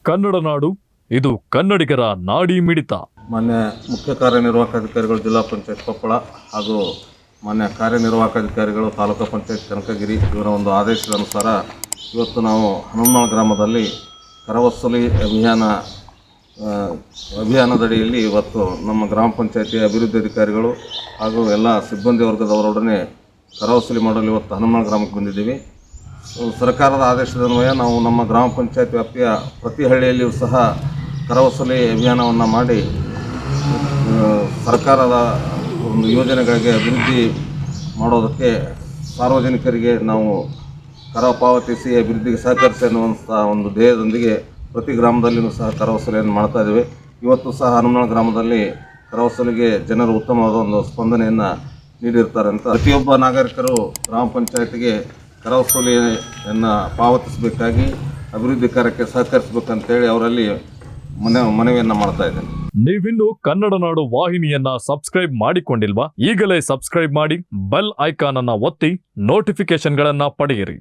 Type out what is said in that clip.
ಕನ್ನಡ ನಾಡು, ಇದು ಕನ್ನಡಿಗರ ನಾಡಿ ಮಿಡಿತ. ಮಾನ್ಯ ಮುಖ್ಯ ಕಾರ್ಯನಿರ್ವಾಹಕ ಅಧಿಕಾರಿಗಳು ಜಿಲ್ಲಾ ಪಂಚಾಯತ್ ಕೊಪ್ಪಳ ಹಾಗೂ ಮಾನ್ಯ ಕಾರ್ಯನಿರ್ವಾಹಕ ಅಧಿಕಾರಿಗಳು ತಾಲೂಕು ಪಂಚಾಯತ್ ಕನಕಗಿರಿ ಇವರ ಒಂದು ಆದೇಶದ ಅನುಸಾರ ಇವತ್ತು ನಾವು ಹನುಮನಾಳ ಗ್ರಾಮದಲ್ಲಿ ಕರವಸೂಲಿ ಅಭಿಯಾನದಡಿಯಲ್ಲಿ ಇವತ್ತು ನಮ್ಮ ಗ್ರಾಮ ಪಂಚಾಯತಿ ಅಭಿವೃದ್ಧಿ ಅಧಿಕಾರಿಗಳು ಹಾಗೂ ಎಲ್ಲ ಸಿಬ್ಬಂದಿ ವರ್ಗದವರೊಡನೆ ಕರವಸೂಲಿ ಮಾಡಲು ಇವತ್ತು ಹನುಮನಾಳ ಗ್ರಾಮಕ್ಕೆ ಬಂದಿದ್ದೀವಿ. ಸರ್ಕಾರದ ಆದೇಶದನ್ವಯ ನಾವು ನಮ್ಮ ಗ್ರಾಮ ಪಂಚಾಯತ್ ವ್ಯಾಪ್ತಿಯ ಪ್ರತಿ ಹಳ್ಳಿಯಲ್ಲಿಯೂ ಸಹ ಕರವಸೂಲಿ ಅಭಿಯಾನವನ್ನು ಮಾಡಿ ಸರ್ಕಾರದ ಒಂದು ಯೋಜನೆಗಳಿಗೆ ಅಭಿವೃದ್ಧಿ ಮಾಡೋದಕ್ಕೆ ಸಾರ್ವಜನಿಕರಿಗೆ ನಾವು ಕರ ಪಾವತಿಸಿ ಅಭಿವೃದ್ಧಿಗೆ ಸಹಕರಿಸಿ ಅನ್ನುವಂಥ ಒಂದು ಧ್ಯೇಯದೊಂದಿಗೆ ಪ್ರತಿ ಗ್ರಾಮದಲ್ಲಿಯೂ ಸಹ ಕರವಸೂಲಿಯನ್ನು ಮಾಡ್ತಾಯಿದ್ದೇವೆ. ಇವತ್ತು ಸಹ ಹನುಮನಾಳ ಗ್ರಾಮದಲ್ಲಿ ಕರವಸೂಲಿಗೆ ಜನರು ಉತ್ತಮವಾದ ಒಂದು ಸ್ಪಂದನೆಯನ್ನು ನೀಡಿರ್ತಾರೆ ಅಂತ ಪ್ರತಿಯೊಬ್ಬ ನಾಗರಿಕರು ಗ್ರಾಮ ಪಂಚಾಯತಿಗೆ ಕರವಸೂಲಿಯನ್ನು ಪಾವತಿಸಬೇಕಾಗಿ ಅಭಿವೃದ್ಧಿ ಕಾರ್ಯಕ್ಕೆ ಸಹಕರಿಸಬೇಕಂತೇಳಿ ಅವರಲ್ಲಿ ಮನವಿಯನ್ನು ಮಾಡ್ತಾ ಇದ್ದೇನೆ. ನೀವಿನ್ನು ಕನ್ನಡ ನಾಡು ವಾಹಿನಿಯನ್ನ ಸಬ್ಸ್ಕ್ರೈಬ್ ಮಾಡಿಕೊಂಡಿಲ್ವಾ? ಈಗಲೇ ಸಬ್ಸ್ಕ್ರೈಬ್ ಮಾಡಿ, ಬೆಲ್ ಐಕಾನ್ ಅನ್ನ ಒತ್ತಿ ನೋಟಿಫಿಕೇಶನ್ಗಳನ್ನ ಪಡೆಯಿರಿ.